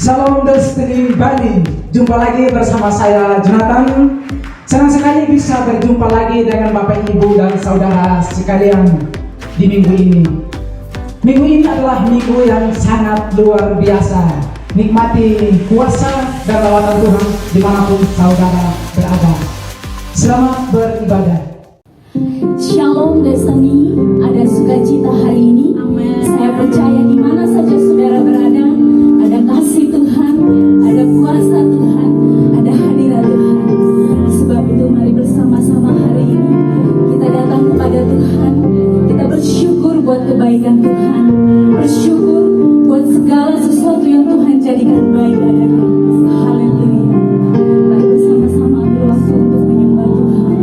Salam dari Bali. Jumpa lagi bersama saya Jonathan. Senang sekali bisa berjumpa lagi dengan Bapak Ibu dan saudara sekalian di minggu ini. Minggu ini adalah minggu yang sangat luar biasa. Nikmati kuasa dan lawatan Tuhan dimanapun saudara berada. Selamat beribadah. Shalom Destiny, ada sukacita hari ini. Saya percaya di mana saja saudara berada, ada kasih Tuhan, ada kuasa Tuhan, ada hadirat Tuhan. Sebab itu mari bersama-sama hari ini kita datang kepada Tuhan. Kita bersyukur buat kebaikan Tuhan, bersyukur buat segala sesuatu yang Tuhan jadikan baik ada kita. Haleluya. Mari bersama-sama ambil waktu untuk menyembah Tuhan.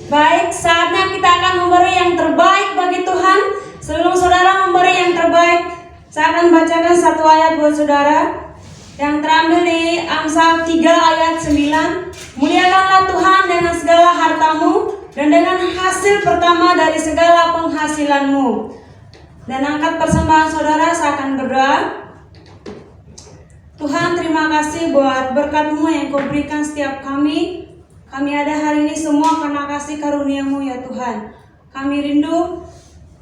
Baik, saatnya kita akan memberi yang terbaik bagi Tuhan. Sebelum saudara memberi yang terbaik, saya akan bacakan satu ayat buat saudara yang terambil di Amsal 3 ayat 9. Muliakanlah Tuhan dengan segala hartamu dan dengan hasil pertama dari segala penghasilanmu. Dan angkat persembahan saudara, saya akan berdoa. Tuhan, terima kasih buat berkat-Mu yang Kau berikan setiap kami. Kami ada hari ini semua karena kasih karunia-Mu ya Tuhan. Kami rindu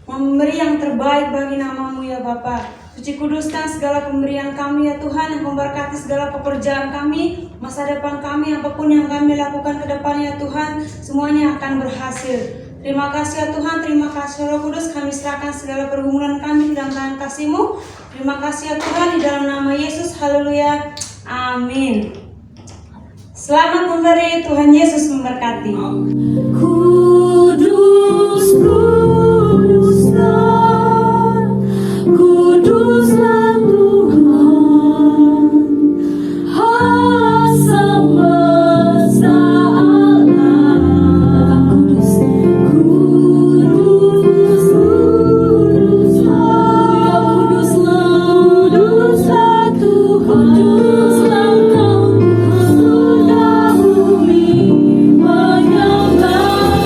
memberi yang terbaik bagi nama-Mu ya Bapa. Suci kuduskan segala pemberian kami ya Tuhan, yang memberkati segala pekerjaan kami, masa depan kami, apapun yang kami lakukan ke depannya Tuhan, semuanya akan berhasil. Terima kasih ya Tuhan, terima kasih Roh Kudus, kami serahkan segala pergumulan kami dalam tangan kasih-Mu. Terima kasih ya Tuhan, di dalam nama Yesus, haleluya, amin. Selamat memberi, Tuhan Yesus memberkati. Kudus, kuduslah, kuduslah Tuhan, Allah semesta alam. Kudus, kudus, kuduslah, kuduslah Tuhan, kuduslah Kau, sudah bumi menyembah.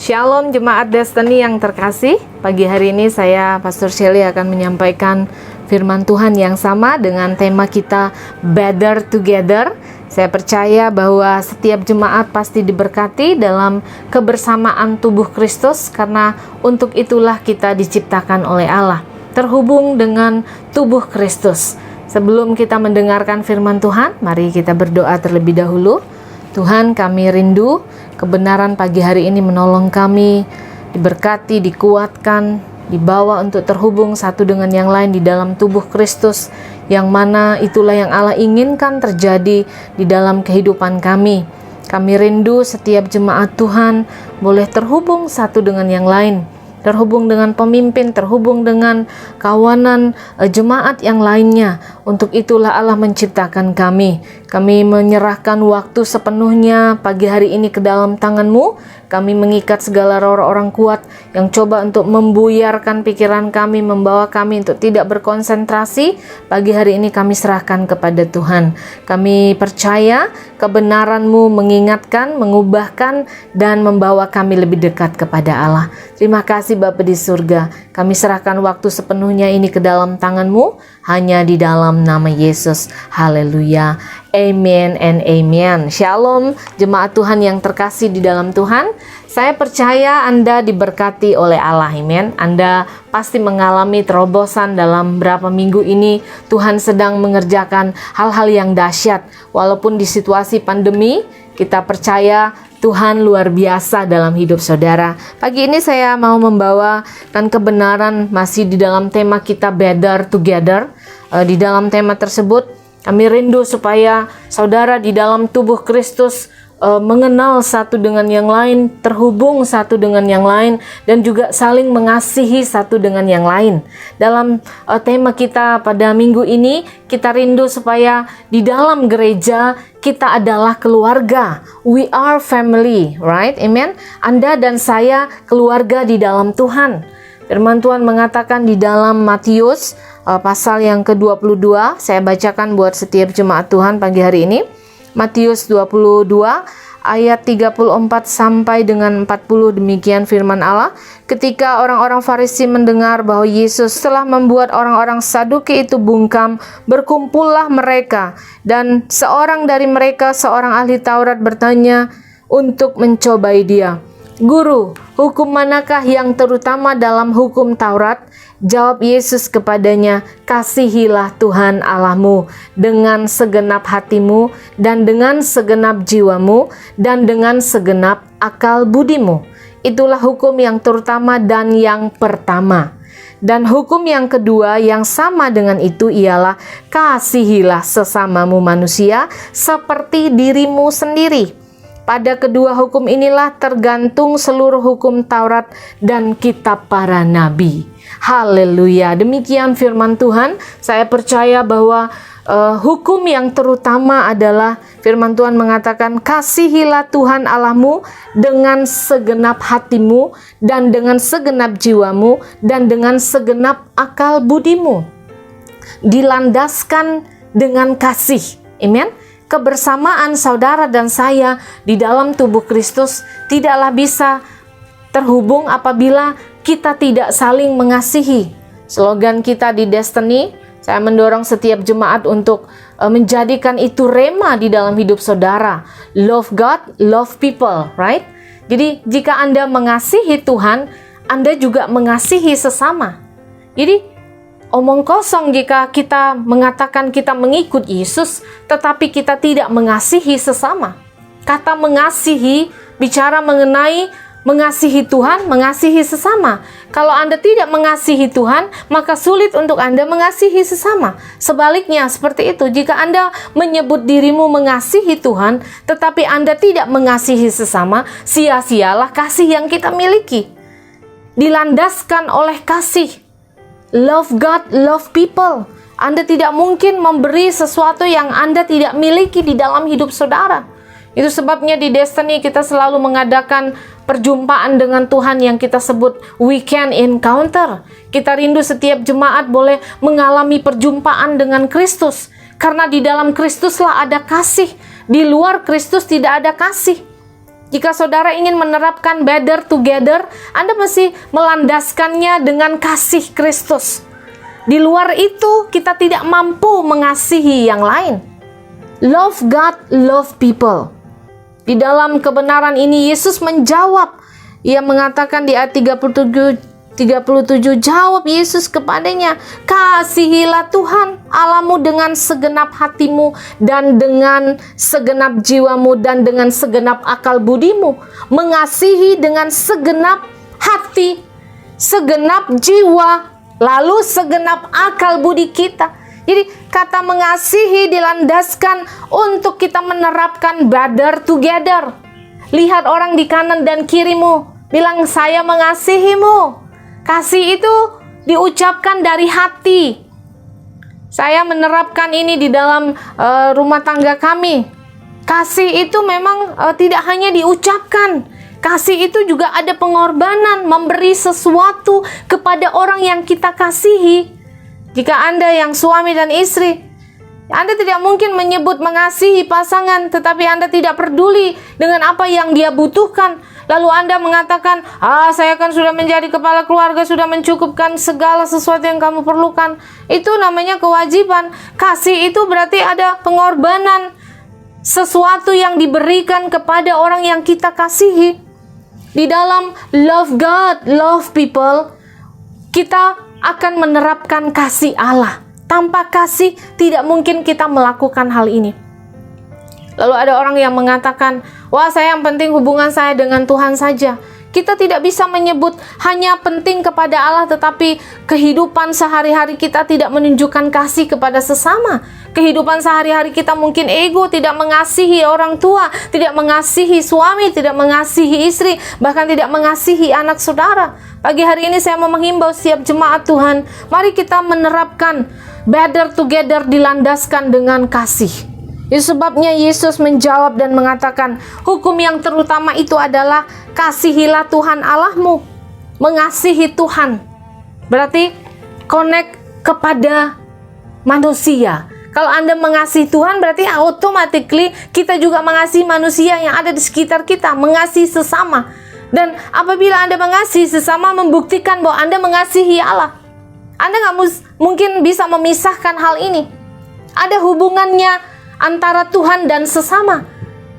Shalom Jemaat Destiny yang terkasih. Pagi hari ini saya Pastor Shelly akan menyampaikan firman Tuhan yang sama dengan tema kita Better Together. Saya percaya bahwa setiap jemaat pasti diberkati dalam kebersamaan tubuh Kristus, karena untuk itulah kita diciptakan oleh Allah, terhubung dengan tubuh Kristus. Sebelum kita mendengarkan firman Tuhan, mari kita berdoa terlebih dahulu. Tuhan, kami rindu kebenaran pagi hari ini menolong kami, diberkati, dikuatkan, dibawa untuk terhubung satu dengan yang lain di dalam tubuh Kristus, yang mana itulah yang Allah inginkan terjadi di dalam kehidupan kami. Kami rindu setiap jemaat Tuhan boleh terhubung satu dengan yang lain, terhubung dengan pemimpin, terhubung dengan kawanan jemaat yang lainnya. Untuk itulah Allah menciptakan kami. Kami menyerahkan waktu sepenuhnya pagi hari ini ke dalam tangan-Mu. Kami mengikat segala roh orang kuat yang coba untuk membuyarkan pikiran kami, membawa kami untuk tidak berkonsentrasi. Pagi hari ini kami serahkan kepada Tuhan. Kami percaya kebenaran-Mu mengingatkan, mengubahkan, dan membawa kami lebih dekat kepada Allah. Terima kasih Bapa di surga. Kami serahkan waktu sepenuhnya ini ke dalam tangan-Mu, hanya di dalam nama Yesus. Haleluya. Amen and amen. Shalom jemaat Tuhan yang terkasih di dalam Tuhan. Saya percaya Anda diberkati oleh Allah. Amen. Anda pasti mengalami terobosan dalam beberapa minggu ini. Tuhan sedang mengerjakan hal-hal yang dahsyat. Walaupun di situasi pandemi, kita percaya Tuhan luar biasa dalam hidup saudara. Pagi ini saya mau membawakan kebenaran masih di dalam tema kita Better Together. Di dalam tema tersebut kami rindu supaya saudara di dalam tubuh Kristus mengenal satu dengan yang lain, terhubung satu dengan yang lain, dan juga saling mengasihi satu dengan yang lain. Dalam tema kita pada minggu ini, kita rindu supaya di dalam gereja kita adalah keluarga. We are family, right? Amen. Anda dan saya keluarga di dalam Tuhan. Firman Tuhan mengatakan di dalam Matius pasal yang ke-22, saya bacakan buat setiap jemaat Tuhan pagi hari ini. Matius 22 ayat 34 sampai dengan 40, demikian firman Allah. Ketika orang-orang Farisi mendengar bahwa Yesus telah membuat orang-orang Saduki itu bungkam, berkumpullah mereka, dan seorang dari mereka, seorang ahli Taurat, bertanya untuk mencobai dia, "Guru, hukum manakah yang terutama dalam hukum Taurat?" Jawab Yesus kepadanya, "Kasihilah Tuhan Allahmu dengan segenap hatimu, dan dengan segenap jiwamu, dan dengan segenap akal budimu. Itulah hukum yang terutama dan yang pertama. Dan hukum yang kedua yang sama dengan itu ialah, kasihilah sesamamu manusia seperti dirimu sendiri. Pada kedua hukum inilah tergantung seluruh hukum Taurat dan kitab para nabi." Haleluya. Demikian firman Tuhan. Saya percaya bahwa hukum yang terutama adalah firman Tuhan mengatakan, "Kasihilah Tuhan Allahmu dengan segenap hatimu, dan dengan segenap jiwamu, dan dengan segenap akal budimu." Dilandaskan dengan kasih. Amen. Kebersamaan saudara dan saya di dalam tubuh Kristus tidaklah bisa terhubung apabila kita tidak saling mengasihi. Slogan kita di Destiny, saya mendorong setiap jemaat untuk menjadikan itu rema di dalam hidup saudara. Love God, love people, right? Jadi jika Anda mengasihi Tuhan, Anda juga mengasihi sesama. Jadi omong kosong jika kita mengatakan kita mengikut Yesus, tetapi kita tidak mengasihi sesama. Kata mengasihi bicara mengenai mengasihi Tuhan, mengasihi sesama. Kalau Anda tidak mengasihi Tuhan, maka sulit untuk Anda mengasihi sesama. Sebaliknya seperti itu, jika Anda menyebut dirimu mengasihi Tuhan, tetapi Anda tidak mengasihi sesama, sia-sialah kasih yang kita miliki. Dilandaskan oleh kasih. Love God, love people. Anda tidak mungkin memberi sesuatu yang Anda tidak miliki di dalam hidup saudara. Itu sebabnya di Destiny kita selalu mengadakan perjumpaan dengan Tuhan yang kita sebut weekend encounter. Kita rindu setiap jemaat boleh mengalami perjumpaan dengan Kristus. Karena di dalam Kristuslah ada kasih. Di luar Kristus tidak ada kasih. Jika saudara ingin menerapkan better together, Anda mesti melandaskannya dengan kasih Kristus. Di luar itu, kita tidak mampu mengasihi yang lain. Love God, love people. Di dalam kebenaran ini, Yesus menjawab. Ia mengatakan di ayat 37, jawab Yesus kepadanya, kasihilah Tuhan Allahmu dengan segenap hatimu dan dengan segenap jiwamu dan dengan segenap akal budimu. Mengasihi dengan segenap hati, segenap jiwa, lalu segenap akal budi kita. Jadi kata mengasihi dilandaskan untuk kita menerapkan better together. Lihat orang di kanan dan kirimu, bilang saya mengasihimu. Kasih itu diucapkan dari hati. Saya menerapkan ini di dalam rumah tangga kami. Kasih itu memang tidak hanya diucapkan. Kasih itu juga ada pengorbanan, memberi sesuatu kepada orang yang kita kasihi. Jika Anda yang suami dan istri, Anda tidak mungkin menyebut mengasihi pasangan, tetapi Anda tidak peduli dengan apa yang dia butuhkan. Lalu Anda mengatakan, saya kan sudah menjadi kepala keluarga, sudah mencukupkan segala sesuatu yang kamu perlukan. Itu namanya kewajiban. Kasih itu berarti ada pengorbanan, sesuatu yang diberikan kepada orang yang kita kasihi. Di dalam love God, love people, kita akan menerapkan kasih Allah. Tanpa kasih, tidak mungkin kita melakukan hal ini. Lalu ada orang yang mengatakan, wah saya yang penting hubungan saya dengan Tuhan saja. Kita tidak bisa menyebut hanya penting kepada Allah, tetapi kehidupan sehari-hari kita tidak menunjukkan kasih kepada sesama. Kehidupan sehari-hari kita mungkin ego, tidak mengasihi orang tua, tidak mengasihi suami, tidak mengasihi istri, bahkan tidak mengasihi anak saudara. Pagi hari ini saya mau menghimbau setiap jemaat Tuhan, mari kita menerapkan better together dilandaskan dengan kasih. Itu sebabnya Yesus menjawab dan mengatakan, hukum yang terutama itu adalah kasihilah Tuhan Allahmu. Mengasihi Tuhan berarti connect kepada manusia. Kalau Anda mengasihi Tuhan berarti automatically kita juga mengasihi manusia yang ada di sekitar kita, mengasihi sesama. Dan apabila Anda mengasihi sesama, membuktikan bahwa Anda mengasihi Allah. Anda nggak mungkin bisa memisahkan hal ini. Ada hubungannya antara Tuhan dan sesama.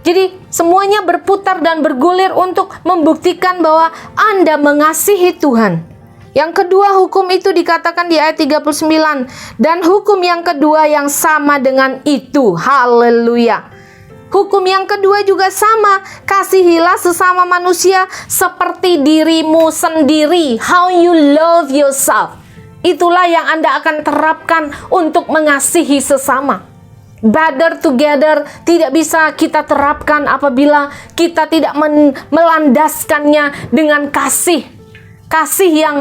Jadi semuanya berputar dan bergulir untuk membuktikan bahwa Anda mengasihi Tuhan. Yang kedua, hukum itu dikatakan di ayat 39. Dan hukum yang kedua yang sama dengan itu. Haleluya. Hukum yang kedua juga sama. Kasihilah sesama manusia seperti dirimu sendiri. How you love yourself. Itulah yang Anda akan terapkan untuk mengasihi sesama. Better together tidak bisa kita terapkan apabila kita tidak melandaskannya dengan kasih. Kasih yang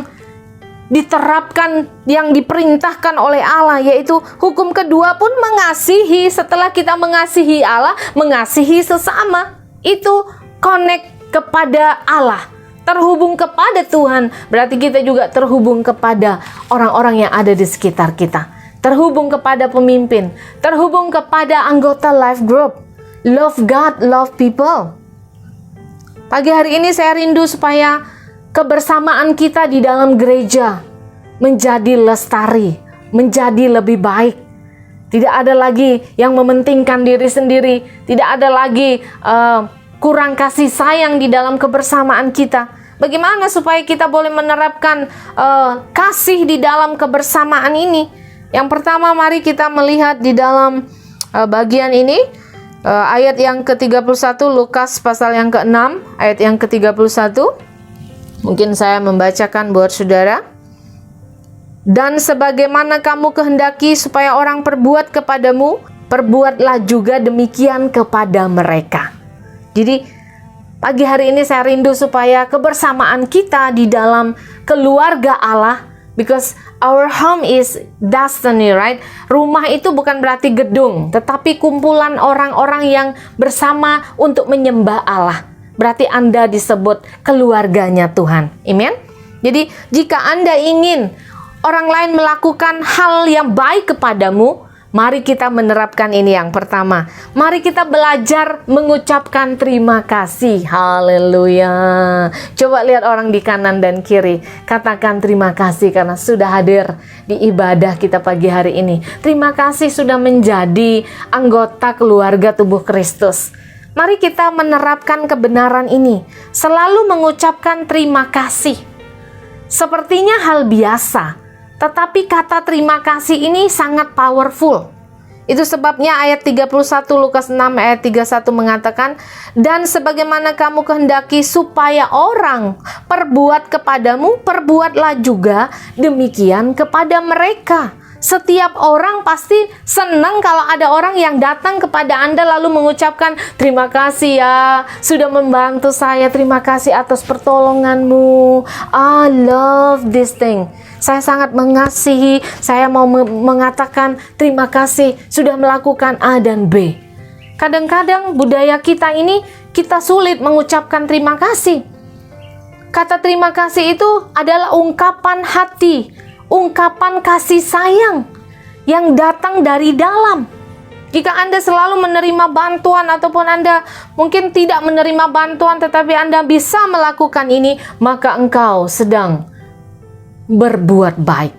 diterapkan, yang diperintahkan oleh Allah, yaitu hukum kedua pun mengasihi. Setelah kita mengasihi Allah, mengasihi sesama. Itu connect kepada Allah, terhubung kepada Tuhan. Berarti kita juga terhubung kepada orang-orang yang ada di sekitar kita, terhubung kepada pemimpin, terhubung kepada anggota life group. Love God, love people. Pagi hari ini saya rindu supaya kebersamaan kita di dalam gereja menjadi lestari, menjadi lebih baik. Tidak ada lagi yang mementingkan diri sendiri, tidak ada lagi kurang kasih sayang di dalam kebersamaan kita. Bagaimana supaya kita boleh menerapkan kasih di dalam kebersamaan ini? Yang pertama, mari kita melihat di dalam bagian ini, ayat yang ke-31, Lukas pasal yang ke-6, ayat yang ke-31. Mungkin saya membacakan buat saudara. Dan sebagaimana kamu kehendaki supaya orang perbuat kepadamu, perbuatlah juga demikian kepada mereka. Jadi pagi hari ini saya rindu supaya kebersamaan kita di dalam keluarga Allah, because our home is destiny, right? Rumah itu bukan berarti gedung, tetapi kumpulan orang-orang yang bersama untuk menyembah Allah. Berarti Anda disebut keluarganya Tuhan. Amen. Jadi jika Anda ingin orang lain melakukan hal yang baik kepadamu, Mari kita menerapkan ini yang pertama. Mari kita belajar mengucapkan terima kasih. Haleluya. Coba lihat orang di kanan dan kiri. Katakan terima kasih karena sudah hadir di ibadah kita pagi hari ini. Terima kasih sudah menjadi anggota keluarga tubuh Kristus. Mari kita menerapkan kebenaran ini. Selalu mengucapkan terima kasih. Sepertinya hal biasa. Tetapi kata terima kasih ini sangat powerful. Itu sebabnya ayat 31 Lukas 6 ayat 31 mengatakan, dan sebagaimana kamu kehendaki supaya orang perbuat kepadamu, perbuatlah juga demikian kepada mereka. Setiap orang pasti senang kalau ada orang yang datang kepada Anda lalu mengucapkan terima kasih ya sudah membantu saya, terima kasih atas pertolonganmu, I love this thing, saya sangat mengasihi, saya mau mengatakan terima kasih sudah melakukan A dan B. Kadang-kadang budaya kita ini kita sulit mengucapkan terima kasih. Kata terima kasih itu adalah ungkapan hati, ungkapan kasih sayang yang datang dari dalam. Jika Anda selalu menerima bantuan ataupun Anda mungkin tidak menerima bantuan tetapi Anda bisa melakukan ini, maka engkau sedang berbuat baik.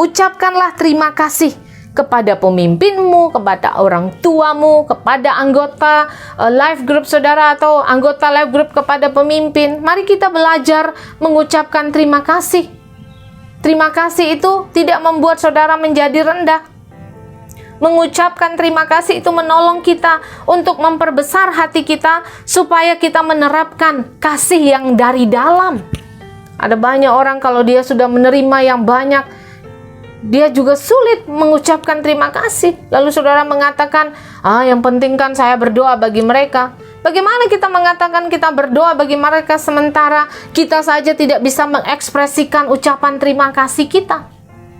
Ucapkanlah terima kasih kepada pemimpinmu, kepada orang tuamu, kepada anggota life group saudara atau anggota life group kepada pemimpin. Mari kita belajar mengucapkan terima kasih. Terima kasih itu tidak membuat saudara menjadi rendah. Mengucapkan terima kasih itu menolong kita untuk memperbesar hati kita supaya kita menerapkan kasih yang dari dalam. Ada banyak orang kalau dia sudah menerima yang banyak, dia juga sulit mengucapkan terima kasih. Lalu saudara mengatakan, yang penting kan saya berdoa bagi mereka. Bagaimana kita mengatakan kita berdoa bagi mereka sementara kita saja tidak bisa mengekspresikan ucapan terima kasih kita?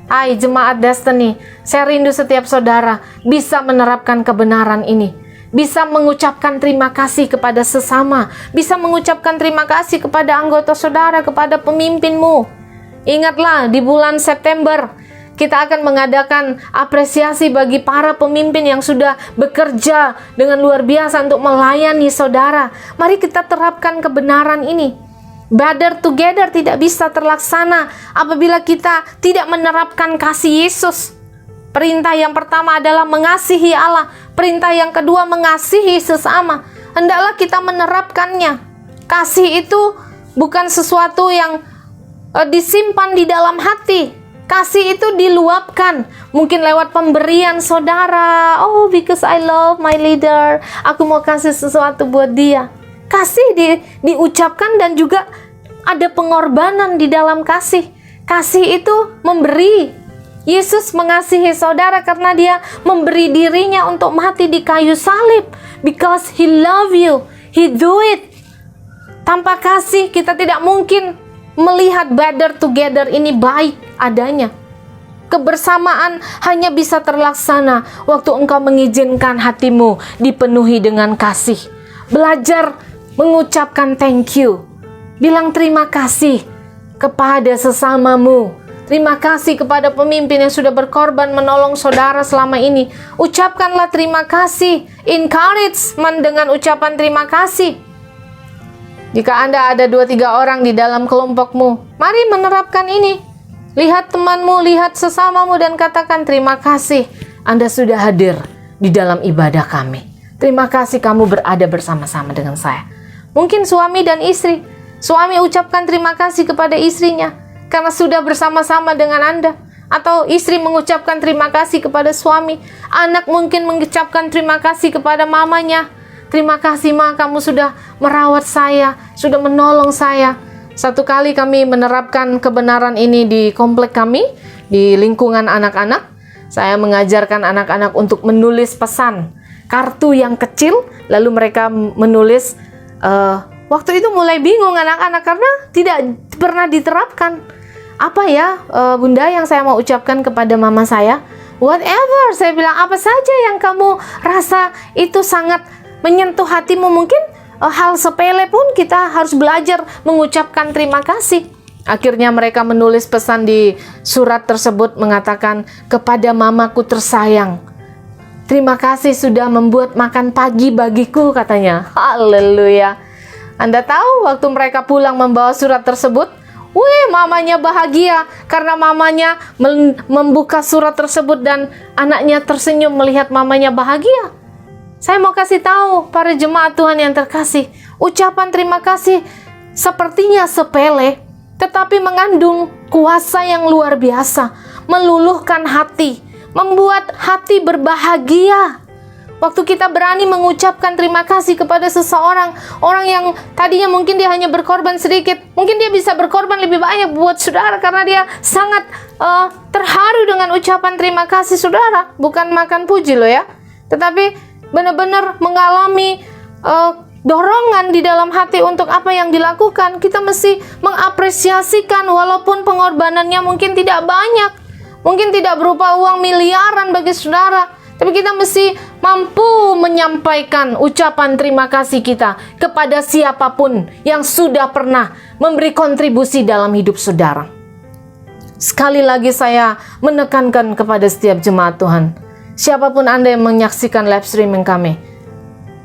Hai jemaat Destiny, saya rindu setiap saudara bisa menerapkan kebenaran ini. Bisa mengucapkan terima kasih kepada sesama. Bisa mengucapkan terima kasih kepada anggota saudara, kepada pemimpinmu. Ingatlah di bulan September kita akan mengadakan apresiasi bagi para pemimpin yang sudah bekerja dengan luar biasa untuk melayani saudara. Mari kita terapkan kebenaran ini. Better together tidak bisa terlaksana apabila kita tidak menerapkan kasih Yesus. Perintah yang pertama adalah mengasihi Allah. Perintah yang kedua mengasihi sesama. Hendaklah kita menerapkannya. Kasih itu bukan sesuatu yang disimpan di dalam hati. Kasih itu diluapkan, mungkin lewat pemberian saudara. Oh, because I love my leader, aku mau kasih sesuatu buat dia. Kasih diucapkan dan juga ada pengorbanan di dalam kasih. Kasih itu memberi. Yesus mengasihi saudara karena dia memberi dirinya untuk mati di kayu salib. Because he love you, he do it. Tanpa kasih kita tidak mungkin melihat better together ini baik adanya. Kebersamaan hanya bisa terlaksana waktu engkau mengizinkan hatimu dipenuhi dengan kasih. Belajar mengucapkan thank you. Bilang terima kasih kepada sesamamu. Terima kasih kepada pemimpin yang sudah berkorban menolong saudara selama ini. Ucapkanlah terima kasih. Encouragement dengan ucapan terima kasih. Jika Anda ada 2-3 orang di dalam kelompokmu, mari menerapkan ini. Lihat temanmu, lihat sesamamu dan katakan terima kasih Anda sudah hadir di dalam ibadah kami. Terima kasih kamu berada bersama-sama dengan saya. Mungkin suami dan istri. Suami ucapkan terima kasih kepada istrinya karena sudah bersama-sama dengan Anda. Atau istri mengucapkan terima kasih kepada suami. Anak mungkin mengucapkan terima kasih kepada mamanya. Terima kasih Ma, kamu sudah merawat saya, sudah menolong saya. Satu kali kami menerapkan kebenaran ini di komplek kami, di lingkungan anak-anak. Saya mengajarkan anak-anak untuk menulis pesan, kartu yang kecil, lalu mereka menulis. Waktu itu mulai bingung anak-anak karena tidak pernah diterapkan. Apa ya Bunda yang saya mau ucapkan kepada mama saya? Whatever, saya bilang apa saja yang kamu rasa itu sangat menyentuh hatimu. Mungkin hal sepele pun kita harus belajar mengucapkan terima kasih. Akhirnya mereka menulis pesan di surat tersebut mengatakan, kepada mamaku tersayang, Terima kasih sudah membuat makan pagi bagiku, katanya. Haleluya. Anda tahu waktu mereka pulang membawa surat tersebut, mamanya bahagia karena mamanya membuka surat tersebut dan anaknya tersenyum melihat mamanya bahagia. Saya mau kasih tahu para jemaat Tuhan yang terkasih, ucapan terima kasih sepertinya sepele, tetapi mengandung kuasa yang luar biasa, meluluhkan hati, membuat hati berbahagia. Waktu kita berani mengucapkan terima kasih kepada seseorang, orang yang tadinya mungkin dia hanya berkorban sedikit, mungkin dia bisa berkorban lebih banyak buat saudara karena dia sangat terharu dengan ucapan terima kasih saudara. Bukan makan puji loh ya, tetapi benar-benar mengalami dorongan di dalam hati untuk apa yang dilakukan. Kita mesti mengapresiasikan walaupun pengorbanannya mungkin tidak banyak, mungkin tidak berupa uang miliaran bagi saudara, tapi kita mesti mampu menyampaikan ucapan terima kasih kita kepada siapapun yang sudah pernah memberi kontribusi dalam hidup saudara. Sekali lagi saya menekankan kepada setiap jemaat Tuhan, siapapun Anda yang menyaksikan live streaming kami,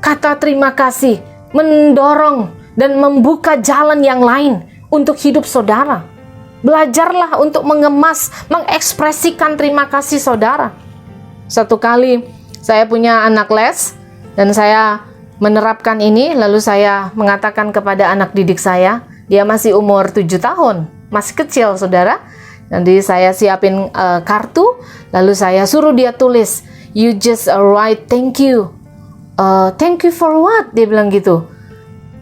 kata terima kasih mendorong dan membuka jalan yang lain untuk hidup saudara. Belajarlah untuk mengemas, mengekspresikan terima kasih saudara. Satu kali saya punya anak les dan saya menerapkan ini, lalu saya mengatakan kepada anak didik saya, dia masih umur 7 tahun, masih kecil saudara. Nanti saya siapin kartu, lalu saya suruh dia tulis, "You just write thank you." "Thank you for what?" dia bilang gitu.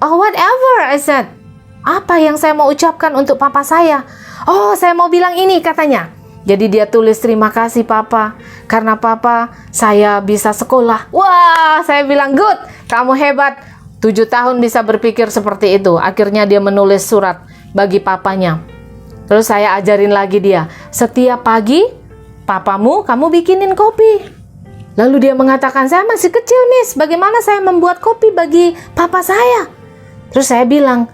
"Oh, whatever," I said. "Apa yang saya mau ucapkan untuk papa saya?" "Oh, saya mau bilang ini," katanya. Jadi dia tulis, "Terima kasih papa, karena papa saya bisa sekolah." Wah, saya bilang, "Good, kamu hebat. 7 tahun bisa berpikir seperti itu." Akhirnya dia menulis surat bagi papanya. Terus saya ajarin lagi dia, "Setiap pagi, papamu kamu bikinin kopi." Lalu dia mengatakan, "Saya masih kecil, Miss. Bagaimana saya membuat kopi bagi papa saya?" Terus saya bilang,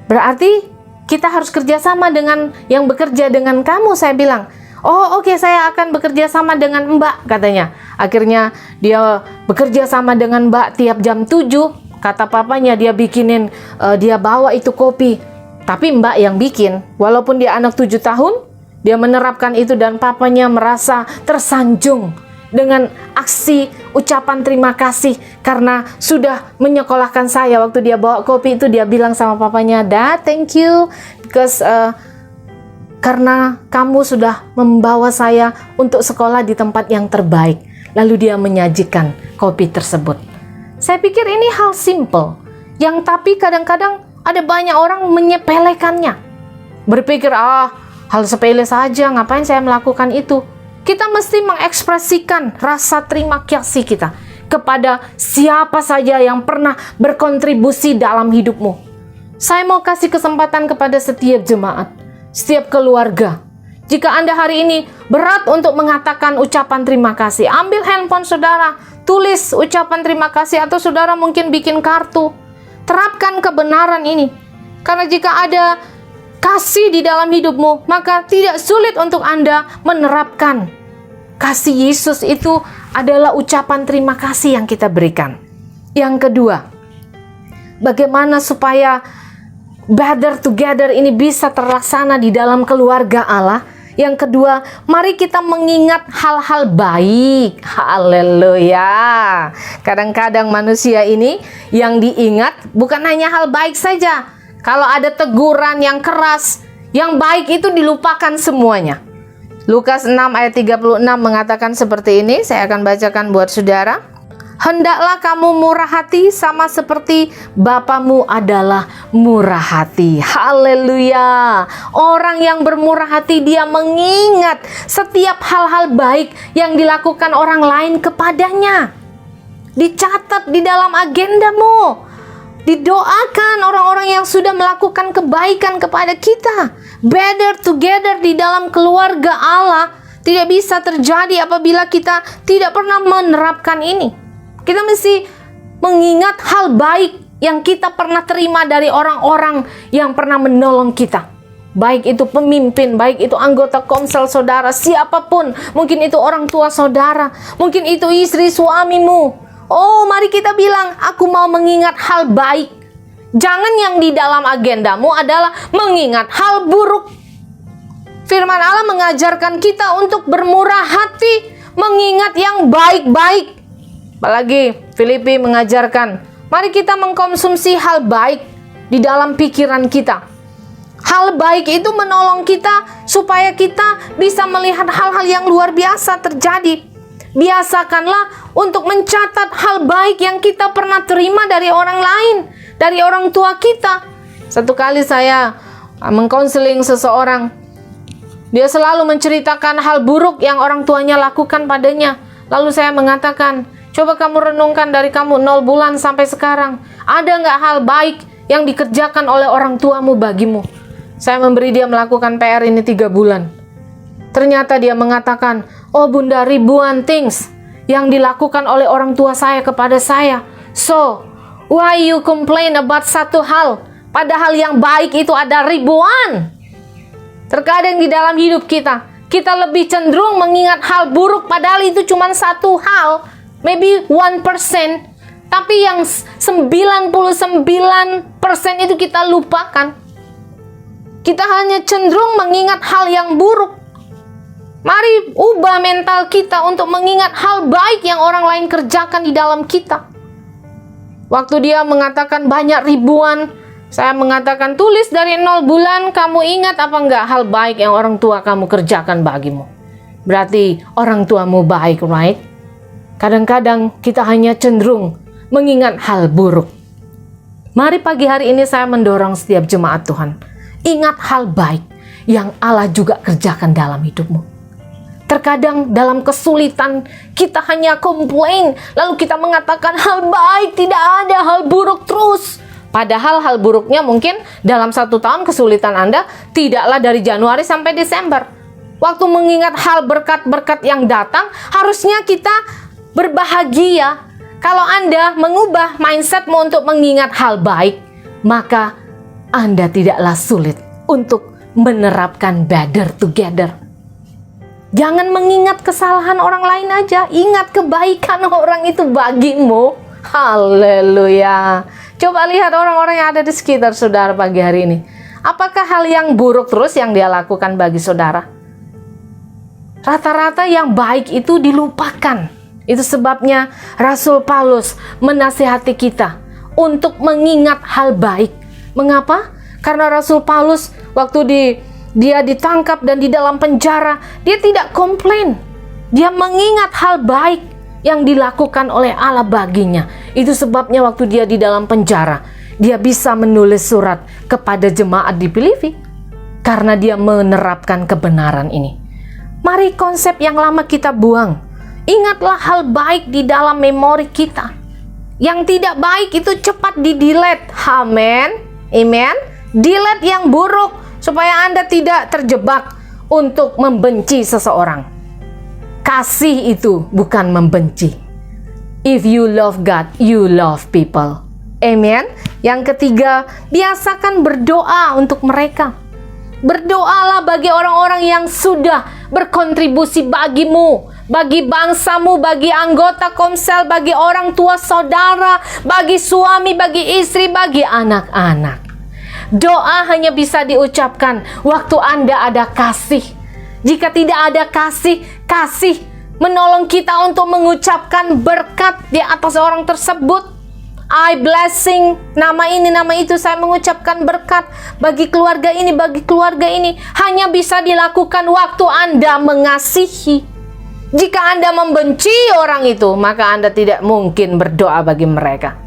"Berarti kita harus kerjasama dengan yang bekerja dengan kamu," saya bilang. "Oh, oke, saya akan bekerja sama dengan Mbak," katanya. Akhirnya dia bekerja sama dengan Mbak tiap jam 7. Kata papanya dia bikinin, dia bawa itu kopi. Tapi Mbak yang bikin, walaupun dia anak 7 tahun, dia menerapkan itu dan papanya merasa tersanjung dengan aksi ucapan terima kasih karena sudah menyekolahkan saya. Waktu dia bawa kopi itu dia bilang sama papanya, "Dad, thank you because karena kamu sudah membawa saya untuk sekolah di tempat yang terbaik." Lalu dia menyajikan kopi tersebut. Saya pikir ini hal simple, yang tapi kadang-kadang ada banyak orang menyepelekannya. Berpikir, hal sepele saja, ngapain saya melakukan itu? Kita mesti mengekspresikan rasa terima kasih kita kepada siapa saja yang pernah berkontribusi dalam hidupmu. Saya mau kasih kesempatan kepada setiap jemaat, setiap keluarga. Jika Anda hari ini berat untuk mengatakan ucapan terima kasih, ambil handphone saudara, tulis ucapan terima kasih, atau saudara mungkin bikin kartu. Terapkan kebenaran ini. Karena jika ada kasih di dalam hidupmu, maka tidak sulit untuk Anda menerapkan kasih Yesus. Itu adalah ucapan terima kasih yang kita berikan. Yang kedua, bagaimana supaya Better Together ini bisa terlaksana di dalam keluarga Allah? Yang kedua, mari kita mengingat hal-hal baik. Haleluya. Kadang-kadang manusia ini yang diingat bukan hanya hal baik saja. Kalau ada teguran yang keras, yang baik itu dilupakan semuanya. Lukas 6 ayat 36 mengatakan seperti ini. Saya akan bacakan buat saudara. "Hendaklah kamu murah hati sama seperti Bapamu adalah murah hati." Haleluya. Orang yang bermurah hati, dia mengingat setiap hal-hal baik yang dilakukan orang lain kepadanya. Dicatat di dalam agendamu. Didoakan orang-orang yang sudah melakukan kebaikan kepada kita. Better Together di dalam keluarga Allah tidak bisa terjadi apabila kita tidak pernah menerapkan ini. Kita mesti mengingat hal baik yang kita pernah terima dari orang-orang yang pernah menolong kita. baik itu pemimpin, baik itu anggota komsel saudara, siapapun, mungkin itu orang tua saudara, mungkin itu istri suamimu. Oh, mari kita bilang, aku mau mengingat hal baik. Jangan yang di dalam agendamu adalah mengingat hal buruk. Firman Allah mengajarkan kita untuk bermurah hati, mengingat yang baik-baik. Apalagi Filipi mengajarkan, mari kita mengkonsumsi hal baik di dalam pikiran kita. Hal baik itu menolong kita supaya kita bisa melihat hal-hal yang luar biasa terjadi. Biasakanlah untuk mencatat hal baik yang kita pernah terima dari orang lain, dari orang tua kita. Satu kali saya mengkonseling seseorang, dia selalu menceritakan hal buruk yang orang tuanya lakukan padanya. Lalu saya mengatakan, coba kamu renungkan dari kamu 0 bulan sampai sekarang, ada nggak hal baik yang dikerjakan oleh orang tuamu bagimu? Saya memberi dia melakukan PR ini 3 bulan. Ternyata dia mengatakan, oh bunda, ribuan things yang dilakukan oleh orang tua saya kepada saya. So, why you complain about satu hal? Padahal yang baik itu ada ribuan. Terkadang di dalam hidup kita, kita lebih cenderung mengingat hal buruk padahal itu cuma satu hal. Maybe 1%, tapi yang 99% itu kita lupakan. Kita hanya cenderung mengingat hal yang buruk. Mari ubah mental kita untuk mengingat hal baik yang orang lain kerjakan di dalam kita. Waktu dia mengatakan banyak ribuan, saya mengatakan tulis dari 0 bulan, kamu ingat apa enggak hal baik yang orang tua kamu kerjakan bagimu? Berarti orang tuamu baik, right? Kadang-kadang kita hanya cenderung mengingat hal buruk. Mari pagi hari ini saya mendorong setiap jemaat Tuhan. Ingat hal baik yang Allah juga kerjakan dalam hidupmu. Terkadang dalam kesulitan kita hanya komplain, lalu kita mengatakan hal baik, tidak ada hal buruk terus. Padahal hal buruknya mungkin dalam 1 tahun kesulitan Anda tidaklah dari Januari sampai Desember. Waktu mengingat hal berkat-berkat yang datang, harusnya kita berbahagia. Kalau Anda mengubah mindsetmu untuk mengingat hal baik, maka Anda tidaklah sulit untuk menerapkan better together. Jangan mengingat kesalahan orang lain aja, ingat kebaikan orang itu bagimu. Haleluya. Coba lihat orang-orang yang ada di sekitar saudara pagi hari ini. Apakah hal yang buruk terus yang dia lakukan bagi saudara? Rata-rata yang baik itu dilupakan. Itu sebabnya Rasul Paulus menasihati kita untuk mengingat hal baik. Mengapa? Karena Rasul Paulus waktu dia ditangkap dan di dalam penjara, dia tidak komplain. Dia mengingat hal baik yang dilakukan oleh Allah baginya. Itu sebabnya waktu dia di dalam penjara, dia bisa menulis surat kepada jemaat di Filipi karena dia menerapkan kebenaran ini. Mari konsep yang lama kita buang. Ingatlah hal baik di dalam memori kita. Yang tidak baik itu cepat di-delete. Amen. Amen. Delete yang buruk supaya Anda tidak terjebak untuk membenci seseorang. Kasih itu bukan membenci. If you love God, you love people. Amen. Yang ketiga, biasakan berdoa untuk mereka. Berdoalah bagi orang-orang yang sudah berkontribusi bagimu, bagi bangsamu, bagi anggota komsel, bagi orang tua saudara, bagi suami, bagi istri, bagi anak-anak. Doa hanya bisa diucapkan waktu Anda ada kasih. Jika tidak ada kasih, kasih menolong kita untuk mengucapkan berkat di atas orang tersebut. I blessing, nama ini, nama itu, saya mengucapkan berkat bagi keluarga ini, bagi keluarga ini. Hanya bisa dilakukan waktu Anda mengasihi. Jika Anda membenci orang itu, maka Anda tidak mungkin berdoa bagi mereka.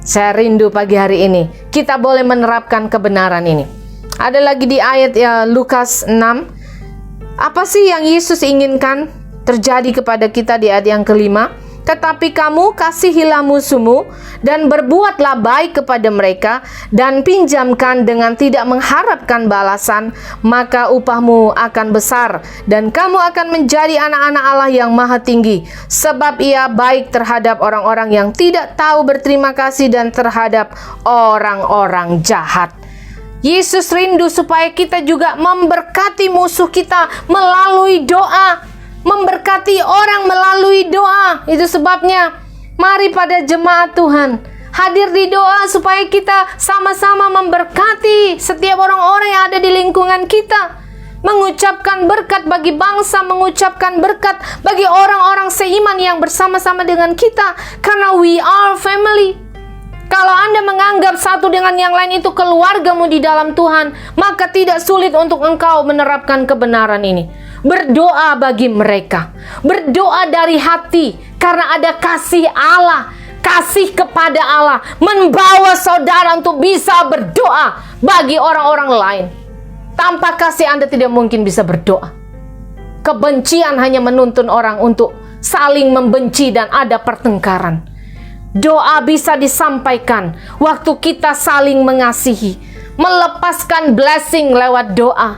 Saya rindu pagi hari ini kita boleh menerapkan kebenaran ini. Ada lagi di ayat Lukas 6. Apa sih yang Yesus inginkan terjadi kepada kita di ayat yang kelima? Tetapi kamu kasihilah musuhmu dan berbuatlah baik kepada mereka dan pinjamkan dengan tidak mengharapkan balasan, maka upahmu akan besar dan kamu akan menjadi anak-anak Allah yang maha tinggi, sebab ia baik terhadap orang-orang yang tidak tahu berterima kasih dan terhadap orang-orang jahat. Yesus rindu supaya kita juga memberkati musuh kita melalui doa, memberkati orang melalui doa. Itu sebabnya mari pada jemaat Tuhan hadir di doa supaya kita sama-sama memberkati setiap orang-orang yang ada di lingkungan kita, mengucapkan berkat bagi bangsa, mengucapkan berkat bagi orang-orang seiman yang bersama-sama dengan kita, karena we are family. Kalau Anda menganggap satu dengan yang lain itu keluargamu di dalam Tuhan, maka tidak sulit untuk engkau menerapkan kebenaran ini. Berdoa bagi mereka, berdoa dari hati, karena ada kasih Allah, kasih kepada Allah membawa saudara untuk bisa berdoa bagi orang-orang lain. Tanpa kasih Anda tidak mungkin bisa berdoa. Kebencian hanya menuntun orang untuk saling membenci dan ada pertengkaran. Doa bisa disampaikan waktu kita saling mengasihi, melepaskan blessing lewat doa.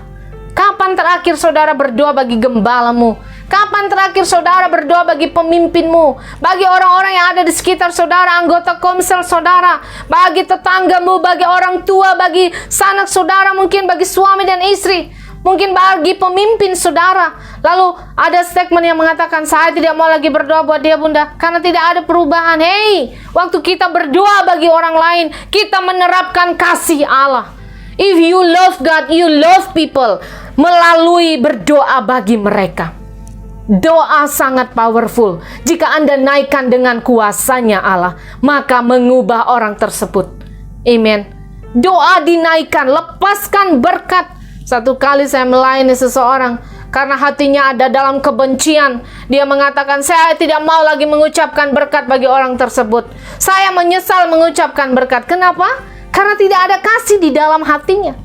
Kapan terakhir saudara berdoa bagi gembalamu? Kapan terakhir saudara berdoa bagi pemimpinmu, bagi orang-orang yang ada di sekitar saudara, anggota komsel saudara, bagi tetanggamu, bagi orang tua, bagi sanak saudara, mungkin bagi suami dan istri, mungkin bagi pemimpin saudara. Lalu ada statement yang mengatakan, saya tidak mau lagi berdoa buat dia bunda, karena tidak ada perubahan. Hei, waktu kita berdoa bagi orang lain, kita menerapkan kasih Allah. If you love God, you love people, melalui berdoa bagi mereka. Doa sangat powerful. Jika Anda naikkan dengan kuasanya Allah, maka mengubah orang tersebut. Amen. Doa dinaikkan, lepaskan berkat. Satu kali saya melayani seseorang, karena hatinya ada dalam kebencian. Dia mengatakan, saya tidak mau lagi mengucapkan berkat bagi orang tersebut. Saya menyesal mengucapkan berkat. Kenapa? Karena tidak ada kasih di dalam hatinya.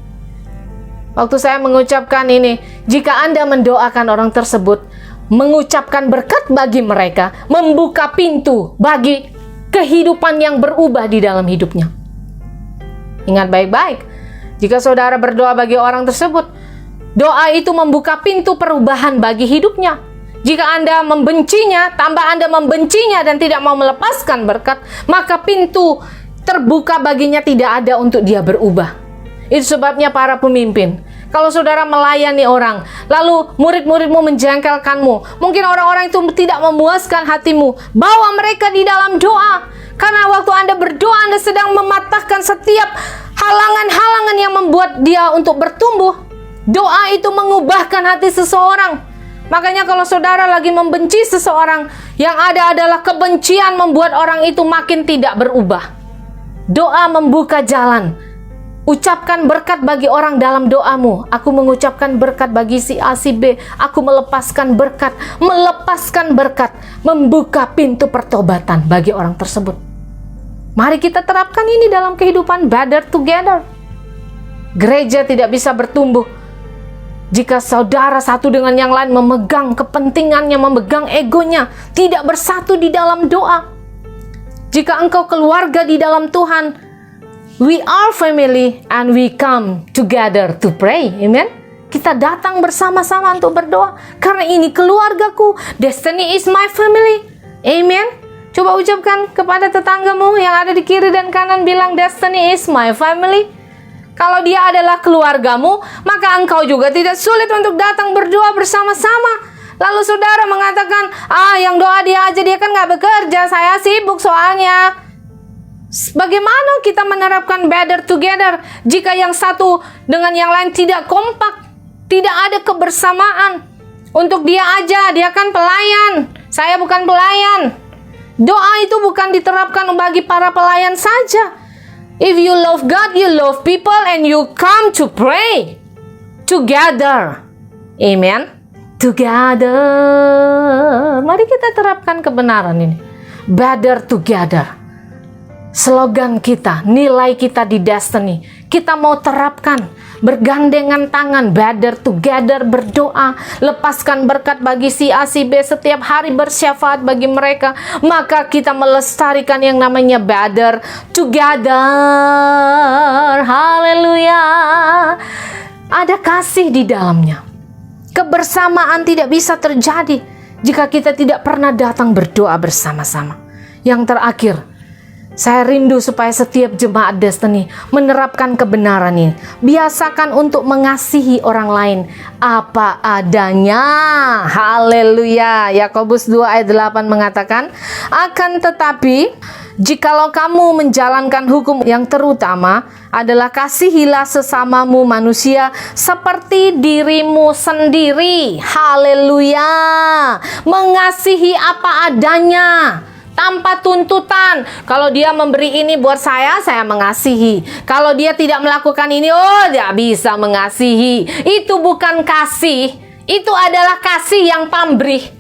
Waktu saya mengucapkan ini, jika Anda mendoakan orang tersebut, mengucapkan berkat bagi mereka, membuka pintu bagi kehidupan yang berubah di dalam hidupnya. Ingat baik-baik, jika saudara berdoa bagi orang tersebut, doa itu membuka pintu perubahan bagi hidupnya. Jika Anda membencinya, tambah Anda membencinya dan tidak mau melepaskan berkat, maka pintu terbuka baginya tidak ada untuk dia berubah. Itu sebabnya para pemimpin, kalau saudara melayani orang, lalu murid-muridmu menjengkelkanmu, mungkin orang-orang itu tidak memuaskan hatimu, bawa mereka di dalam doa. Karena waktu Anda berdoa, Anda sedang mematahkan setiap halangan-halangan yang membuat dia untuk bertumbuh. Doa itu mengubahkan hati seseorang. Makanya kalau saudara lagi membenci seseorang, yang ada adalah kebencian membuat orang itu makin tidak berubah. Doa membuka jalan. Ucapkan berkat bagi orang dalam doamu. Aku mengucapkan berkat bagi si A, si B. Aku melepaskan berkat. Melepaskan berkat. Membuka pintu pertobatan bagi orang tersebut. Mari kita terapkan ini dalam kehidupan Better Together. Gereja tidak bisa bertumbuh jika saudara satu dengan yang lain memegang kepentingannya, memegang egonya, tidak bersatu di dalam doa. Jika engkau keluarga di dalam Tuhan, we are family and we come together to pray. Amen. Kita datang bersama-sama untuk berdoa. Karena ini keluargaku. Destiny is my family. Amen. Coba ucapkan kepada tetanggamu yang ada di kiri dan kanan, bilang, Destiny is my family. Kalau dia adalah keluargamu, maka engkau juga tidak sulit untuk datang berdoa bersama-sama. Lalu saudara mengatakan, yang doa dia aja, dia kan gak bekerja, saya sibuk soalnya. Bagaimana kita menerapkan Better Together jika yang satu dengan yang lain tidak kompak, tidak ada kebersamaan? Untuk dia aja, dia kan pelayan, saya bukan pelayan. Doa itu bukan diterapkan bagi para pelayan saja. If you love God, you love people, and you come to pray together. Amen. Together. Mari kita terapkan kebenaran ini. Better Together. Slogan kita, nilai kita di Destiny, kita mau terapkan bergandengan tangan, Better Together, berdoa, lepaskan berkat bagi si A, si B, setiap hari bersyafaat bagi mereka, maka kita melestarikan yang namanya Better Together. Haleluya. Ada kasih di dalamnya. Kebersamaan tidak bisa terjadi jika kita tidak pernah datang berdoa bersama-sama. Yang terakhir, Saya rindu supaya setiap jemaat Destiny menerapkan kebenaran ini. Biasakan untuk mengasihi orang lain apa adanya. Haleluya. Yakobus 2 ayat 8 mengatakan, akan tetapi jikalau kamu menjalankan hukum yang terutama adalah kasihilah sesamamu manusia seperti dirimu sendiri. Haleluya. Mengasihi apa adanya, tanpa tuntutan. Kalau dia memberi ini buat saya mengasihi. Kalau dia tidak melakukan ini, dia bisa mengasihi. Itu bukan kasih, itu adalah kasih yang pamrih.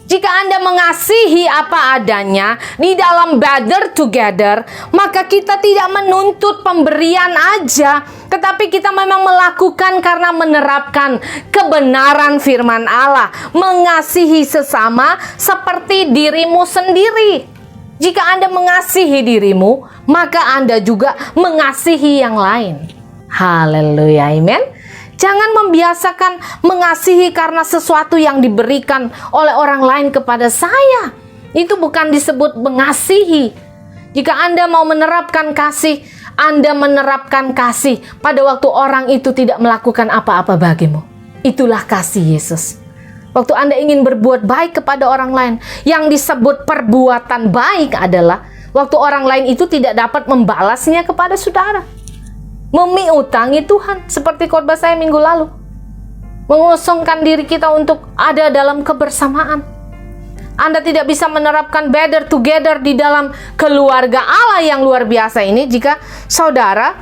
Jika Anda mengasihi apa adanya di dalam better together, maka kita tidak menuntut pemberian aja, tetapi kita memang melakukan karena menerapkan kebenaran firman Allah. Mengasihi sesama seperti dirimu sendiri. Jika Anda mengasihi dirimu, maka Anda juga mengasihi yang lain. Haleluya, amen. Jangan membiasakan mengasihi karena sesuatu yang diberikan oleh orang lain kepada saya. Itu bukan disebut mengasihi. Jika Anda mau menerapkan kasih, Anda menerapkan kasih pada waktu orang itu tidak melakukan apa-apa bagimu. Itulah kasih Yesus. Waktu Anda ingin berbuat baik kepada orang lain, yang disebut perbuatan baik adalah waktu orang lain itu tidak dapat membalasnya kepada saudara. Memiutangi Tuhan, seperti khotbah saya minggu lalu. Mengosongkan diri kita untuk ada dalam kebersamaan. Anda tidak bisa menerapkan better together di dalam keluarga Allah yang luar biasa ini jika saudara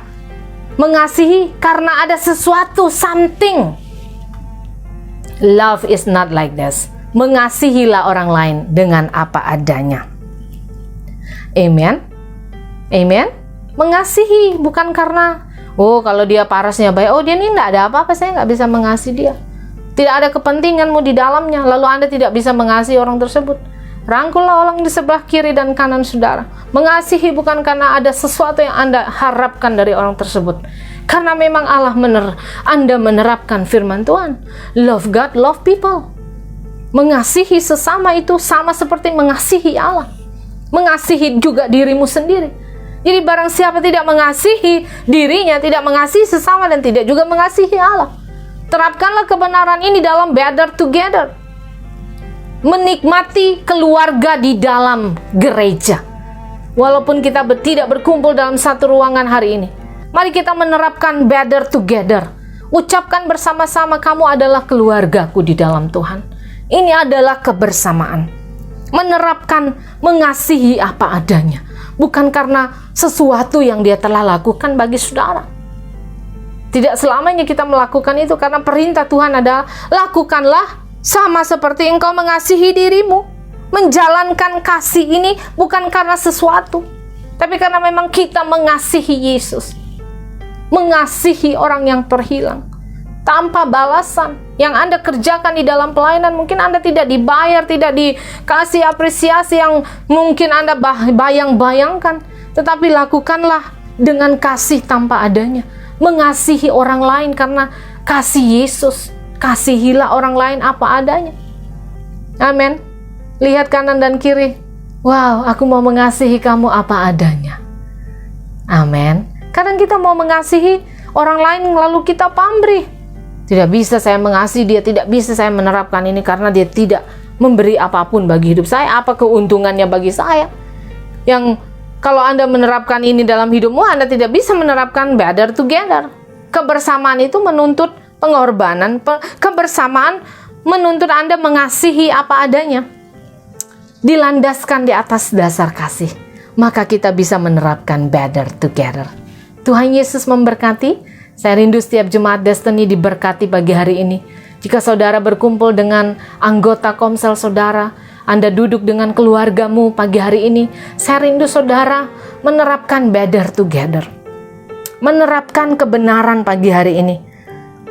mengasihi karena ada sesuatu, something. Love is not like this. Mengasihilah orang lain dengan apa adanya. Amen. Amen. Mengasihi bukan karena kalau dia parasnya baik, dia ini tidak ada apa-apa, saya nggak bisa mengasihi dia. Tidak ada kepentinganmu di dalamnya, lalu Anda tidak bisa mengasihi orang tersebut. Rangkullah orang di sebelah kiri dan kanan saudara. Mengasihi bukan karena ada sesuatu yang Anda harapkan dari orang tersebut. Karena memang Anda menerapkan firman Tuhan. Love God, love people. Mengasihi sesama itu sama seperti mengasihi Allah. Mengasihi juga dirimu sendiri. Jadi barang siapa tidak mengasihi dirinya, tidak mengasihi sesama, dan tidak juga mengasihi Allah. Terapkanlah kebenaran ini dalam better together. Menikmati keluarga di dalam gereja. Walaupun kita tidak berkumpul dalam satu ruangan hari ini, mari kita menerapkan better together. Ucapkan bersama-sama, kamu adalah keluargaku di dalam Tuhan. Ini adalah kebersamaan. Menerapkan mengasihi apa adanya. Bukan karena sesuatu yang dia telah lakukan bagi saudara. Tidak selamanya kita melakukan itu, karena perintah Tuhan adalah lakukanlah sama seperti engkau mengasihi dirimu. Menjalankan kasih ini bukan karena sesuatu, tapi karena memang kita mengasihi Yesus. Mengasihi orang yang terhilang tanpa balasan. Yang Anda kerjakan di dalam pelayanan, mungkin Anda tidak dibayar, tidak dikasih apresiasi yang mungkin Anda bayang-bayangkan, tetapi lakukanlah dengan kasih tanpa adanya. Mengasihi orang lain karena kasih Yesus. Kasihilah orang lain apa adanya. Amin. Lihat kanan dan kiri. Wow, aku mau mengasihi kamu apa adanya. Amin. Kadang kita mau mengasihi orang lain lalu kita pamrih. Tidak bisa saya mengasihi dia, tidak bisa saya menerapkan ini karena dia tidak memberi apapun bagi hidup saya. Apa keuntungannya bagi saya? Yang kalau Anda menerapkan ini dalam hidupmu, Anda tidak bisa menerapkan better together. Kebersamaan itu menuntut pengorbanan. Kebersamaan menuntut Anda mengasihi apa adanya. Dilandaskan di atas dasar kasih. Maka kita bisa menerapkan better together. Tuhan Yesus memberkati. Saya rindu setiap jemaat Destiny diberkati pagi hari ini. Jika saudara berkumpul dengan anggota komsel saudara, Anda duduk dengan keluargamu pagi hari ini, saya rindu saudara menerapkan better together. Menerapkan kebenaran pagi hari ini.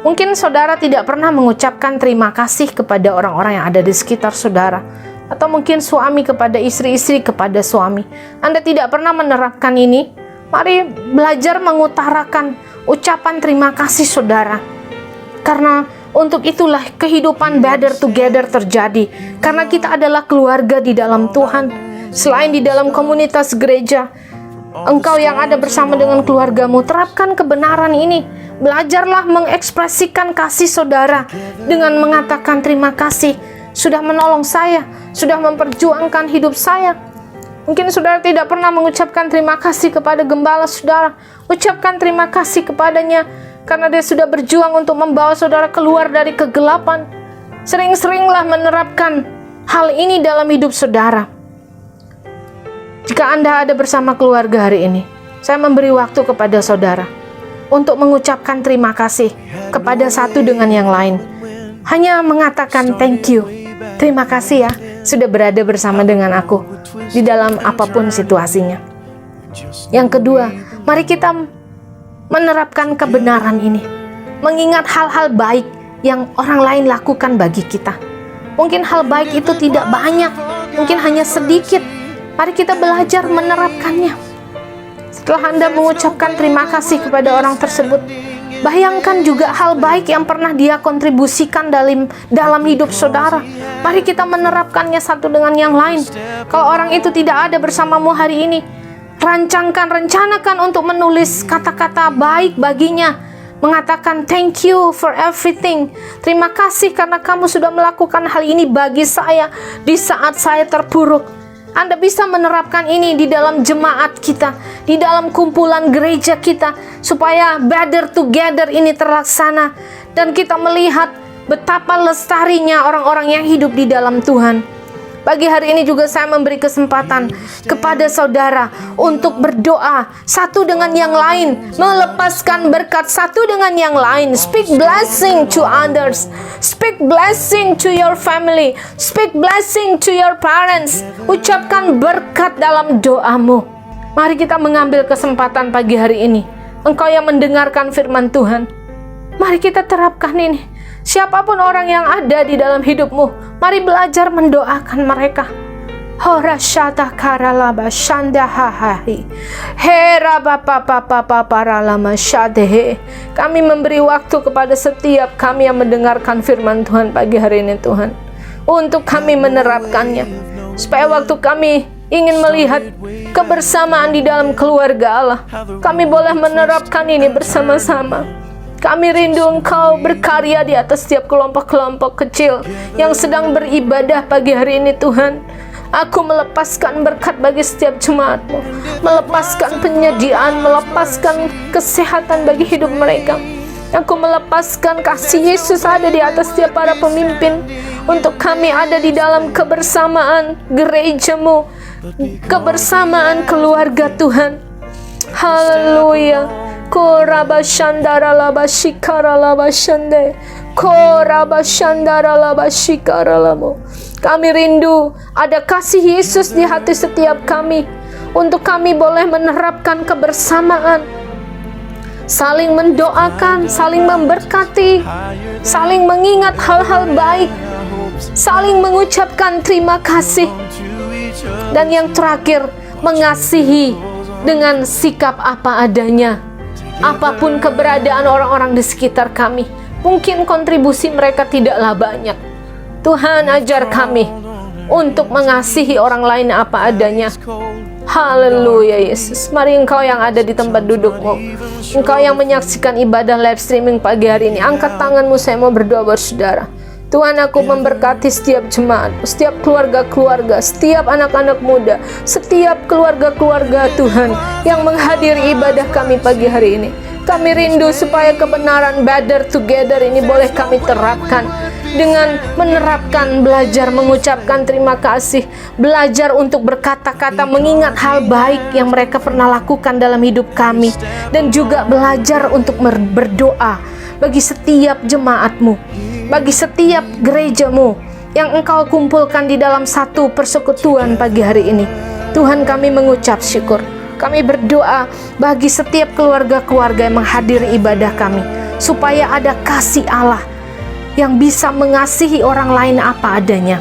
Mungkin saudara tidak pernah mengucapkan terima kasih kepada orang-orang yang ada di sekitar saudara. Atau mungkin suami kepada istri, istri kepada suami. Anda tidak pernah menerapkan ini. Mari belajar mengutarakan ucapan terima kasih saudara. Karena untuk itulah kehidupan better together terjadi. Karena kita adalah keluarga di dalam Tuhan. Selain di dalam komunitas gereja, Engkau yang ada bersama dengan keluargamu, terapkan kebenaran ini. Belajarlah mengekspresikan kasih saudara dengan mengatakan terima kasih sudah menolong saya, sudah memperjuangkan hidup saya. Mungkin saudara tidak pernah mengucapkan terima kasih kepada gembala saudara. Ucapkan terima kasih kepadanya karena dia sudah berjuang untuk membawa saudara keluar dari kegelapan. Sering-seringlah menerapkan hal ini dalam hidup saudara. Jika Anda ada bersama keluarga hari ini, saya memberi waktu kepada saudara untuk mengucapkan terima kasih kepada satu dengan yang lain. Hanya mengatakan thank you. Terima kasih ya, sudah berada bersama dengan aku di dalam apapun situasinya. Yang kedua, mari kita menerapkan kebenaran ini. Mengingat hal-hal baik yang orang lain lakukan bagi kita. Mungkin hal baik itu tidak banyak, mungkin hanya sedikit. Mari kita belajar menerapkannya. Setelah Anda mengucapkan terima kasih kepada orang tersebut, bayangkan juga hal baik yang pernah dia kontribusikan dalam hidup saudara. Mari kita menerapkannya satu dengan yang lain. Kalau orang itu tidak ada bersamamu hari ini, rencanakan untuk menulis kata-kata baik baginya. Mengatakan thank you for everything. Terima kasih karena kamu sudah melakukan hal ini bagi saya di saat saya terpuruk. Anda bisa menerapkan ini di dalam jemaat kita, di dalam kumpulan gereja kita, supaya Better Together ini terlaksana dan kita melihat betapa lestarinya orang-orang yang hidup di dalam Tuhan. Pagi hari ini juga saya memberi kesempatan kepada saudara untuk berdoa satu dengan yang lain, melepaskan berkat satu dengan yang lain. Speak blessing to others, speak blessing to your family, speak blessing to your parents. Ucapkan berkat dalam doamu. Mari kita mengambil kesempatan pagi hari ini. Engkau yang mendengarkan firman Tuhan, mari kita terapkan ini. Siapapun orang yang ada di dalam hidupmu, mari belajar mendoakan mereka. Horashata karalaba shandahahi. Hera bapa paralama shadehe. Kami memberi waktu kepada setiap kami yang mendengarkan firman Tuhan pagi hari ini, Tuhan, untuk kami menerapkannya, supaya waktu kami ingin melihat kebersamaan di dalam keluarga Allah, kami boleh menerapkan ini bersama-sama. Kami rindu Engkau berkarya di atas setiap kelompok-kelompok kecil yang sedang beribadah pagi hari ini, Tuhan. Aku melepaskan berkat bagi setiap jemaat-Mu, melepaskan penyediaan, melepaskan kesehatan bagi hidup mereka. Aku melepaskan kasih Yesus ada di atas setiap para pemimpin, untuk kami ada di dalam kebersamaan gereja-Mu, kebersamaan keluarga Tuhan. Haleluya. Korabashandara labashikara labashande. Korabashandara labashikara lamo. Kami rindu ada kasih Yesus di hati setiap kami, untuk kami boleh menerapkan kebersamaan, saling mendoakan, saling memberkati, saling mengingat hal-hal baik, saling mengucapkan terima kasih, dan yang terakhir, mengasihi dengan sikap apa adanya. Apapun keberadaan orang-orang di sekitar kami, mungkin kontribusi mereka tidaklah banyak. Tuhan, ajar kami untuk mengasihi orang lain apa adanya. Haleluya Yesus. Mari Engkau yang ada di tempat dudukmu, Engkau yang menyaksikan ibadah live streaming pagi hari ini, angkat tanganmu, saya mau berdoa buat saudara. Tuhan, aku memberkati setiap jemaat, setiap keluarga-keluarga, setiap anak-anak muda, setiap keluarga-keluarga Tuhan yang menghadiri ibadah kami pagi hari ini. Kami rindu supaya kebenaran Better Together ini boleh kami terapkan dengan menerapkan, belajar mengucapkan terima kasih, belajar untuk berkata-kata mengingat hal baik yang mereka pernah lakukan dalam hidup kami, dan juga belajar untuk berdoa bagi setiap jemaat-Mu, bagi setiap gereja-Mu yang Engkau kumpulkan di dalam satu persekutuan pagi hari ini. Tuhan, kami mengucap syukur. Kami berdoa bagi setiap keluarga-keluarga yang menghadiri ibadah kami, supaya ada kasih Allah yang bisa mengasihi orang lain apa adanya.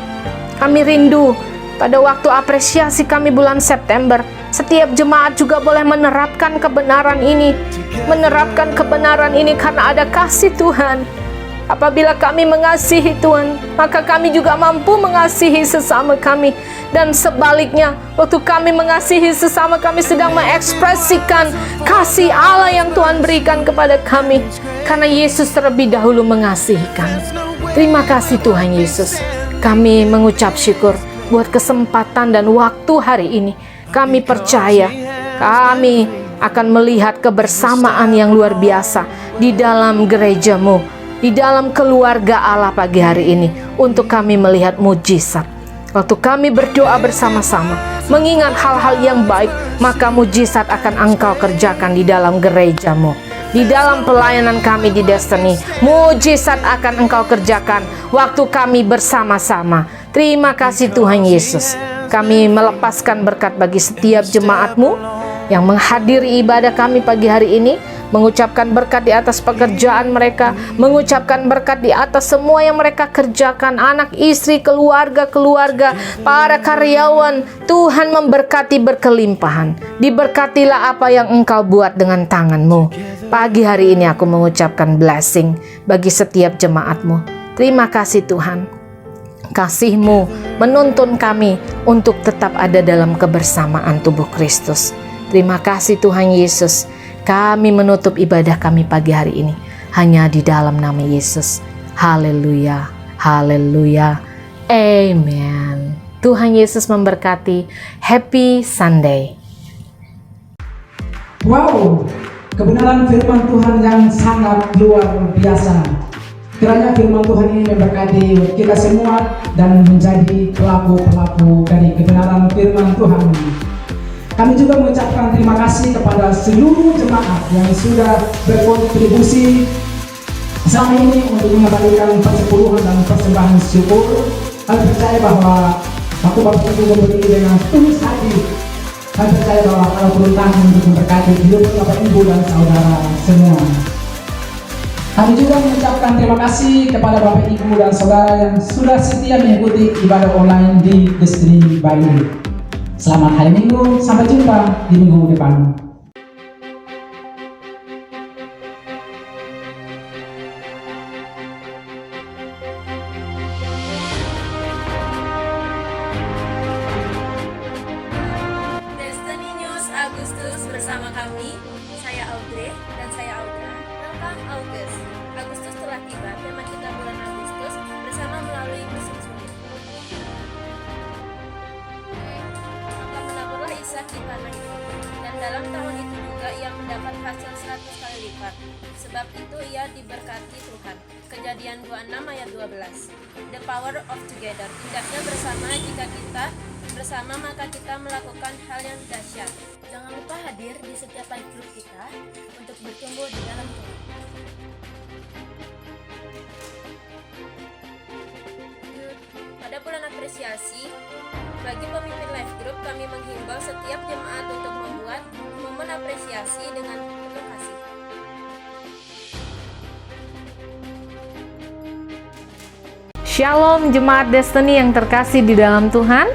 Kami rindu pada waktu apresiasi kami bulan September, setiap jemaat juga boleh menerapkan kebenaran ini, karena ada kasih Tuhan. Apabila kami mengasihi Tuhan, maka kami juga mampu mengasihi sesama kami. Dan sebaliknya, waktu kami mengasihi sesama kami sedang mengekspresikan kasih Allah yang Tuhan berikan kepada kami. Karena Yesus terlebih dahulu mengasihi kami. Terima kasih Tuhan Yesus. Kami mengucap syukur buat kesempatan dan waktu hari ini. Kami percaya kami akan melihat kebersamaan yang luar biasa di dalam gerejamu, di dalam keluarga Allah pagi hari ini, untuk kami melihat mujizat. Waktu kami berdoa bersama-sama, mengingat hal-hal yang baik, maka mujizat akan Engkau kerjakan di dalam gerejamu. Di dalam pelayanan kami di Destiny, mujizat akan Engkau kerjakan waktu kami bersama-sama. Terima kasih Tuhan Yesus. Kami melepaskan berkat bagi setiap jemaat-Mu yang menghadiri ibadah kami pagi hari ini, mengucapkan berkat di atas pekerjaan mereka, mengucapkan berkat di atas semua yang mereka kerjakan, anak, istri, keluarga, para karyawan. Tuhan memberkati berkelimpahan. Diberkatilah apa yang Engkau buat dengan tangan-Mu. Pagi hari ini aku mengucapkan blessing bagi setiap jemaat-Mu. Terima kasih Tuhan. Kasih-Mu menuntun kami untuk tetap ada dalam kebersamaan tubuh Kristus. Terima kasih Tuhan Yesus. Kami menutup ibadah kami pagi hari ini hanya di dalam nama Yesus. Haleluya, haleluya, amen. Tuhan Yesus memberkati. Happy Sunday. Wow, kebenaran firman Tuhan yang sangat luar biasa. Kiranya firman Tuhan ini memberkati kita semua dan menjadi pelaku-pelaku dari kebenaran firman Tuhan. Kami juga mengucapkan terima kasih kepada seluruh jemaat yang sudah berkontribusi selama ini untuk mengembalikan persepuluhan dan persembahan syukur. Kami percaya bahwa waktu Bapak Ibu memberi dengan tulus hati, kami percaya bahwa Allah turun tangan untuk memberkati hidup Bapak Ibu dan saudara semua. Kami juga mengucapkan terima kasih kepada Bapak Ibu dan saudara yang sudah setia mengikuti ibadah online di Destiny Bali. Selamat hari Minggu, sampai jumpa di minggu depan. Destiny News Agustus bersama kami, saya Audrey dan saya Audra. Welcome August. Agustus telah tiba, tema kita bulan Agustus bersama melalui musim sulit. Maka menaburlah Ishak di tanah itu, dan dalam tahun itu juga ia mendapat hasil 100 kali lipat. Sebab itu ia diberkati Tuhan. Kejadian 26 ayat 12. The power of together. Hendaknya bersama, jika kita bersama maka kita melakukan hal yang dahsyat. Jangan lupa hadir di setiap live group kita untuk bertumbuh di dalam Tuhan. Pada bulan apresiasi, bagi pemimpin live group kami menghimbau setiap jemaat untuk membuat momen apresiasi dengan penuh kasih. Shalom jemaat Destiny yang terkasih di dalam Tuhan.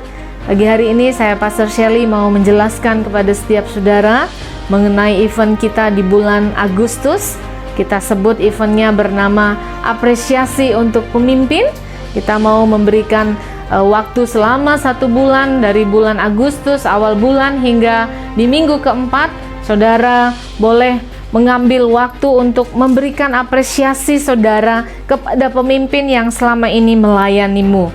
Pagi hari ini saya Pastor Shelly mau menjelaskan kepada setiap saudara mengenai event kita di bulan Agustus. Kita sebut eventnya bernama Apresiasi untuk Pemimpin. Kita mau memberikan waktu selama 1 bulan, dari bulan Agustus awal bulan hingga di minggu keempat. Saudara boleh mengambil waktu untuk memberikan apresiasi saudara kepada pemimpin yang selama ini melayanimu,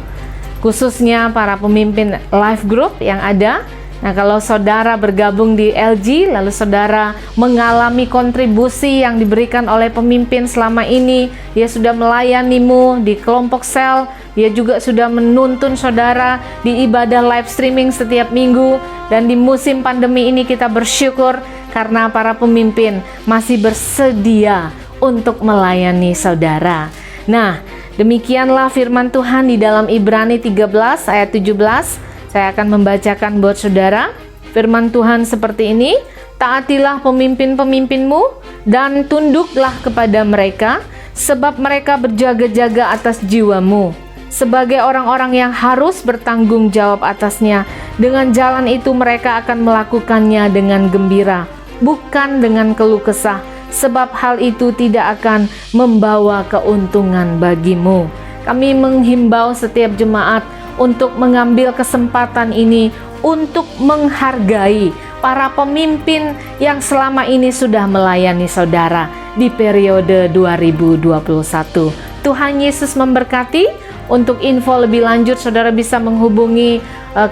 khususnya para pemimpin live group yang ada. Nah, kalau saudara bergabung di LG, lalu saudara mengalami kontribusi yang diberikan oleh pemimpin selama ini, dia sudah melayanimu di kelompok sel, dia juga sudah menuntun saudara di ibadah live streaming setiap minggu, dan di musim pandemi ini kita bersyukur karena para pemimpin masih bersedia untuk melayani saudara. Nah, demikianlah firman Tuhan di dalam Ibrani 13 ayat 17. Saya akan membacakan buat saudara. Firman Tuhan seperti ini, taatilah pemimpin-pemimpinmu dan tunduklah kepada mereka, sebab mereka berjaga-jaga atas jiwamu, sebagai orang-orang yang harus bertanggung jawab atasnya. Dengan jalan itu mereka akan melakukannya dengan gembira, bukan dengan keluh kesah, sebab hal itu tidak akan membawa keuntungan bagimu. Kami menghimbau setiap jemaat untuk mengambil kesempatan ini untuk menghargai para pemimpin yang selama ini sudah melayani saudara di periode 2021. Tuhan Yesus memberkati. Untuk info lebih lanjut, saudara bisa menghubungi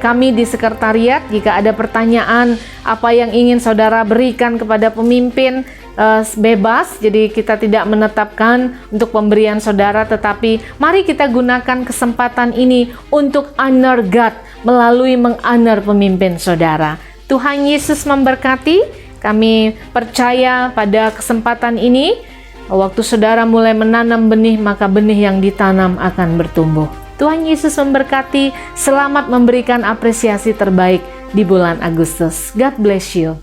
kami di sekretariat jika ada pertanyaan apa yang ingin saudara berikan kepada pemimpin, bebas. Jadi kita tidak menetapkan untuk pemberian saudara, tetapi mari kita gunakan kesempatan ini untuk honor God melalui menghonor pemimpin saudara. Tuhan Yesus memberkati. Kami percaya pada kesempatan ini, waktu saudara mulai menanam benih, maka benih yang ditanam akan bertumbuh. Tuhan Yesus memberkati. Selamat memberikan apresiasi terbaik di bulan Agustus. God bless you.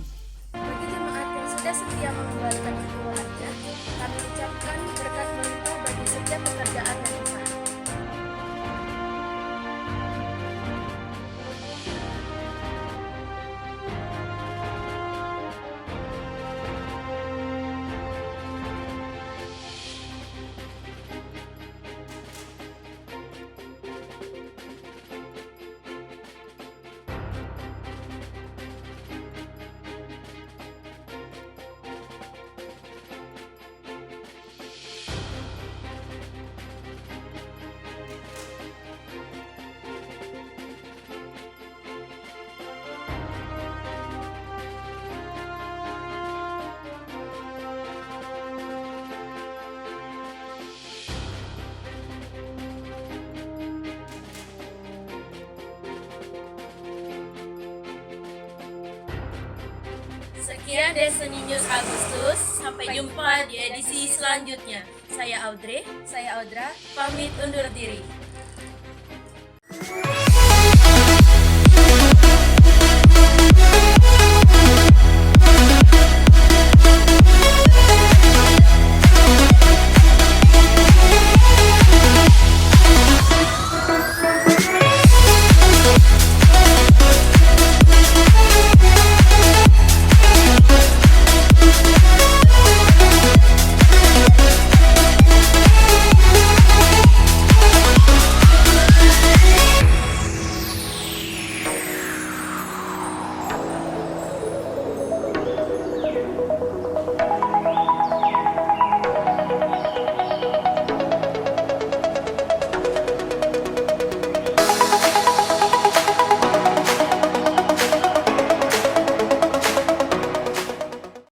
Bagi jemaat yang sudah setia mengeluarkan keluarga, kami ucapkan berkat melimpah bagi setiap pekerjaan dan usaha. Sekian Destiny News Agustus, sampai jumpa di edisi selanjutnya. Saya Audrey, saya Audra, pamit undur diri.